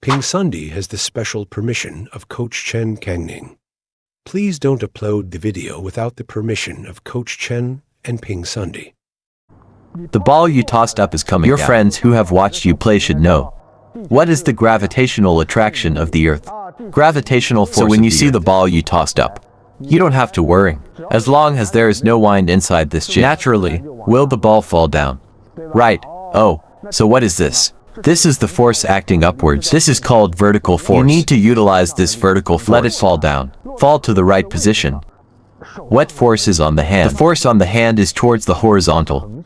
PingSunday has the special permission of Coach Chen Kangning. Please don't upload the video without the permission of Coach Chen and PingSunday. The ball you tossed up is coming down. Your friends who have watched you play should know. What is the gravitational attraction of the Earth? Gravitational force. So when you see the ball you tossed up, you don't have to worry. As long as there is no wind inside this jig, naturally, will the ball fall down? Right. Oh, so what is this? This is the force acting upwards. This is called vertical force. You need to utilize this vertical force. Let it fall down. Fall to the right position. What force is on the hand? The force on the hand is towards the horizontal.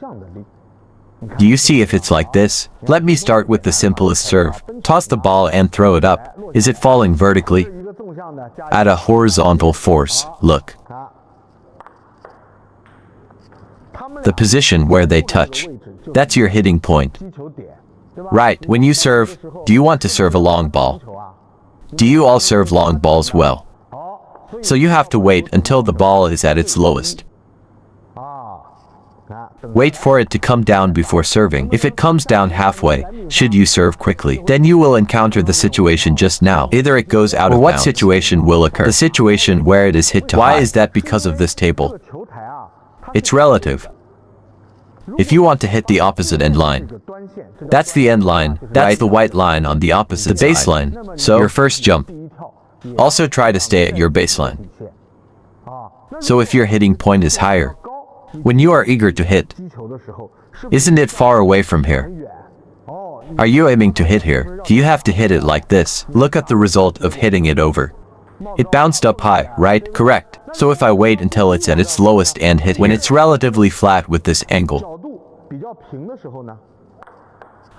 Do you see if it's like this? Let me start with the simplest serve. Toss the ball and throw it up. Is it falling vertically? At a horizontal force. Look. The position where they touch. That's your hitting point. Right. When you serve, do you want to serve a long ball? Do you all serve long balls well? So you have to wait until the ball is at its lowest. Wait for it to come down before serving. If it comes down halfway, should you serve quickly? Then you will encounter the situation just now. Either it goes out of bounds. What situation will occur? The situation where it is hit to high. Why is that? Because of this table. It's relative. If you want to hit the opposite end line, that's the end line, that's the white line on the opposite side. The baseline. So your first jump. Also try to stay at your baseline. So if your hitting point is higher, when you are eager to hit, isn't it far away from here? Are you aiming to hit here? You have to hit it like this. Look at the result of hitting it over. It bounced up high, right? Correct. So if I wait until it's at its lowest and hit when it's relatively flat with this angle,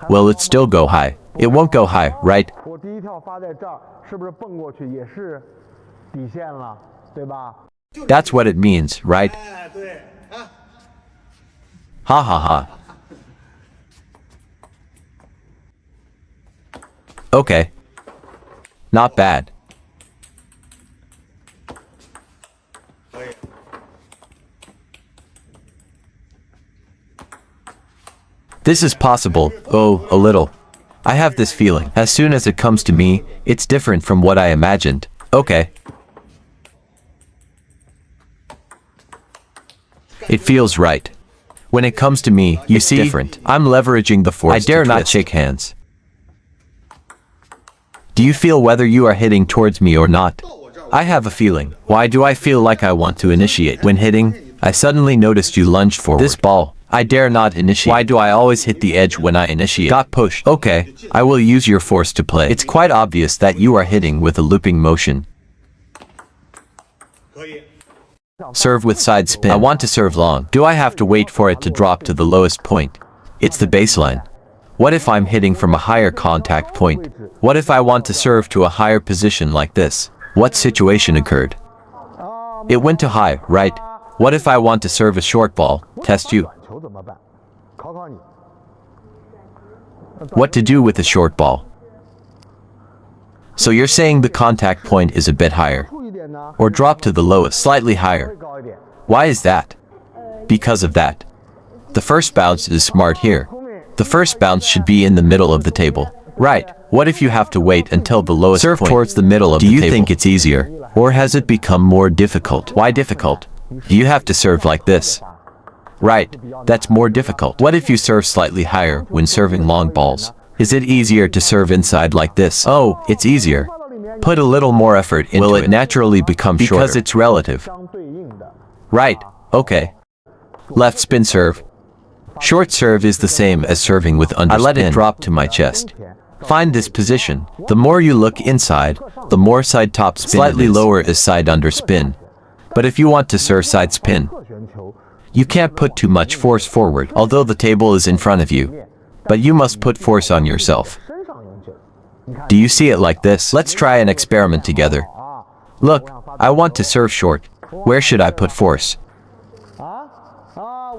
will it still go high? It won't go high, right? That's what it means, right? Ha ha ha. Okay. Not bad. This is possible, oh, a little. I have this feeling. As soon as it comes to me, it's different from what I imagined. Okay. It feels right. When it comes to me, you see, different. I'm leveraging the force. I dare not shake hands. Do you feel whether you are hitting towards me or not? I have a feeling. Why do I feel like I want to initiate? When hitting, I suddenly noticed you lunged forward. This ball, I dare not initiate. Why do I always hit the edge when I initiate? Got pushed. Okay, I will use your force to play. It's quite obvious that you are hitting with a looping motion. Serve with side spin. I want to serve long. Do I have to wait for it to drop to the lowest point? It's the baseline. What if I'm hitting from a higher contact point? What if I want to serve to a higher position like this? What situation occurred? It went to high, right? What if I want to serve a short ball? Test you. What to do with a short ball? So you're saying the contact point is a bit higher? Or drop to the lowest, slightly higher. Why is that? Because of that. The first bounce is smart here. The first bounce should be in the middle of the table. Right. What if you have to wait until the lowest point? Serve towards the middle of the table. Do you think it's easier? Or has it become more difficult? Why difficult? You have to serve like this. Right. That's more difficult. What if you serve slightly higher when serving long balls? Is it easier to serve inside like this? Oh, it's easier. Put a little more effort into it. Will it naturally become shorter? Because it's relative. Right. Okay. Left spin serve. Short serve is the same as serving with underspin. I let it drop to my chest. Find this position. The more you look inside, the more side top spin. Slightly lower is side underspin. But if you want to serve side spin, you can't put too much force forward, although the table is in front of you. But you must put force on yourself. Do you see it like this? Let's try an experiment together. Look, I want to serve short. Where should I put force?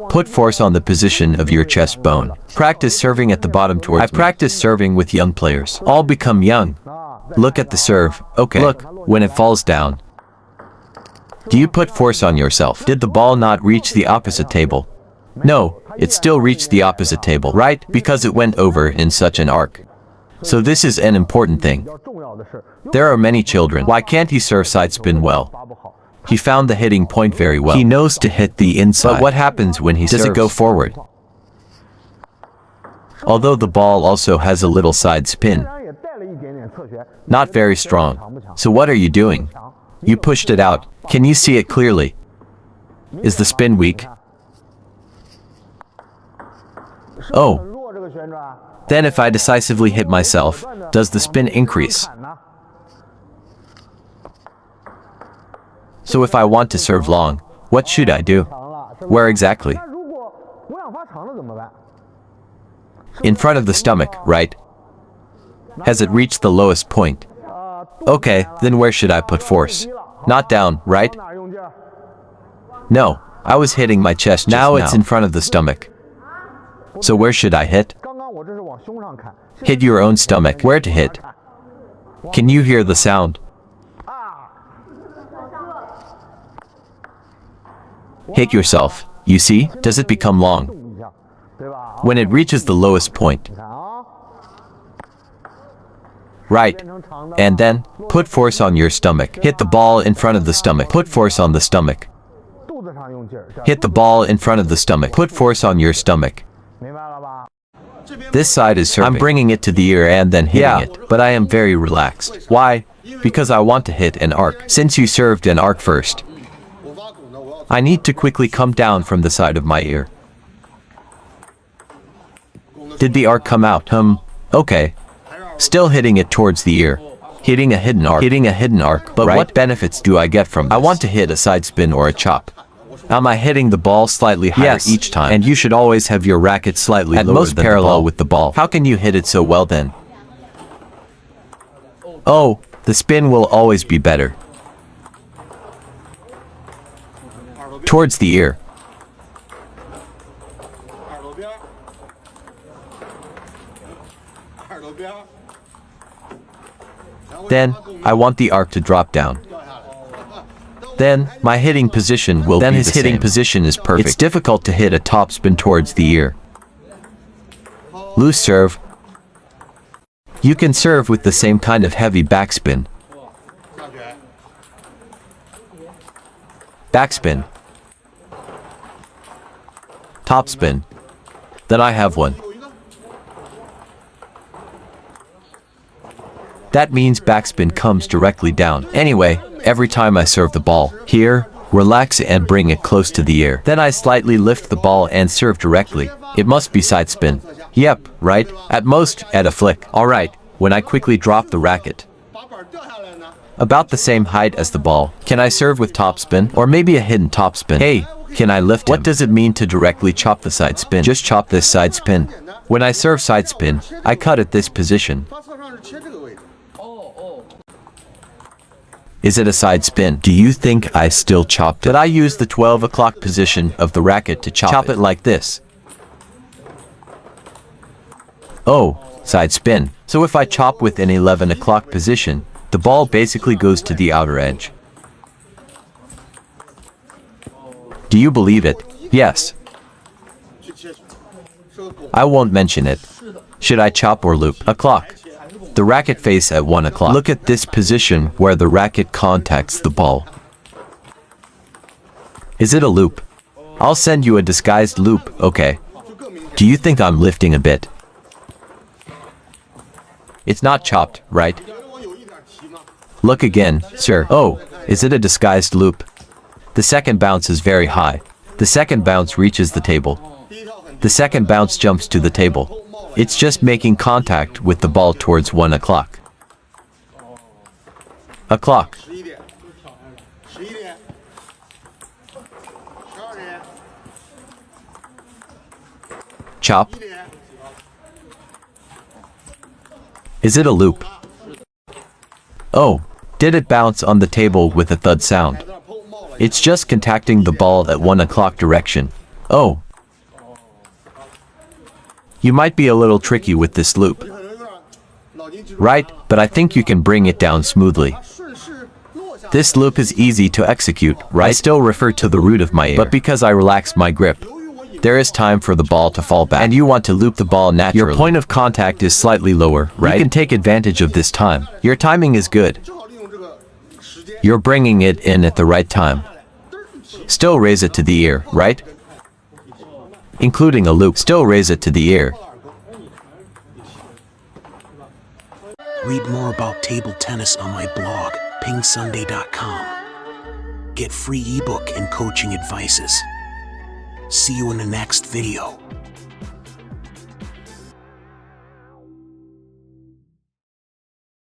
Put force on the position of your chest bone. Practice serving at the bottom towards me. I practice serving with young players. All become young. Look at the serve. Okay. Look, when it falls down. Do you put force on yourself? Did the ball not reach the opposite table? No, it still reached the opposite table, right? Because it went over in such an arc. So this is an important thing. There are many children. Why can't he serve side spin well? He found the hitting point very well. He knows to hit the inside. But what happens when he serves? Does it go forward? Although the ball also has a little side spin. Not very strong. So what are you doing? You pushed it out. Can you see it clearly? Is the spin weak? Oh. Then if I decisively hit myself, does the spin increase? So if I want to serve long, what should I do? Where exactly? In front of the stomach, right? Has it reached the lowest point? Okay, then where should I put force? Not down, right? No, I was hitting my chest just now. Now it's in front of the stomach. So where should I hit? Hit your own stomach. Where to hit? Can you hear the sound? Hit yourself. You see? Does it become long? When it reaches the lowest point. Right. And then, put force on your stomach. Hit the ball in front of the stomach. Put force on the stomach. Hit the ball in front of the stomach. Put force on your stomach. This side is serving. I'm bringing it to the ear and then hitting it. But I am very relaxed. Why? Because I want to hit an arc. Since you served an arc first, I need to quickly come down from the side of my ear. Did the arc come out? Okay. Still hitting it towards the ear. Hitting a hidden arc. Hitting a hidden arc. But what benefits do I get from this? I want to hit a side spin or a chop. Am I hitting the ball slightly higher each time? And you should always have your racket slightly lower, at most parallel with the ball. How can you hit it so well then? Oh, the spin will always be better. Towards the ear. Then, I want the arc to drop down. Then, my hitting position will be the same. Then his hitting position is perfect. It's difficult to hit a topspin towards the ear. Loose serve. You can serve with the same kind of heavy backspin. Backspin. Topspin. Then I have one. That means backspin comes directly down. Anyway, every time I serve the ball, here, relax and bring it close to the ear. Then I slightly lift the ball and serve directly. It must be side spin. Yep, right? At most, at a flick. Alright, when I quickly drop the racket. About the same height as the ball. Can I serve with topspin? Or maybe a hidden topspin? Hey, can I lift him? What does it mean to directly chop the side spin? Just chop this side spin. When I serve side spin, I cut at this position. Is it a side spin? Do you think I still chopped it? But I use the 12 o'clock position of the racket to chop it like this. Oh, side spin. So if I chop with an 11 o'clock position, the ball basically goes to the outer edge. Do you believe it? Yes. I won't mention it. Should I chop or loop? O'clock. The racket face at 1 o'clock. Look at this position where the racket contacts the ball. Is it a loop? I'll send you a disguised loop, okay? Do you think I'm lifting a bit? It's not chopped, right? Look again, sir. Oh, is it a disguised loop? The second bounce is very high. The second bounce reaches the table. The second bounce jumps to the table. It's just making contact with the ball towards 1 o'clock. O'clock. Chop. Is it a loop? Oh, did it bounce on the table with a thud sound? It's just contacting the ball at 1 o'clock direction. Oh. You might be a little tricky with this loop. Right, but I think you can bring it down smoothly. This loop is easy to execute, right? I still refer to the root of my ear, but because I relax my grip, there is time for the ball to fall back, and you want to loop the ball naturally. Your point of contact is slightly lower, right? You can take advantage of this time. Your timing is good. You're bringing it in at the right time. Still raise it to the ear, right? Including a loop. Still raise it to the ear. Read more about table tennis on my blog, PingSunday.com. Get free ebook and coaching advices. See you in the next video.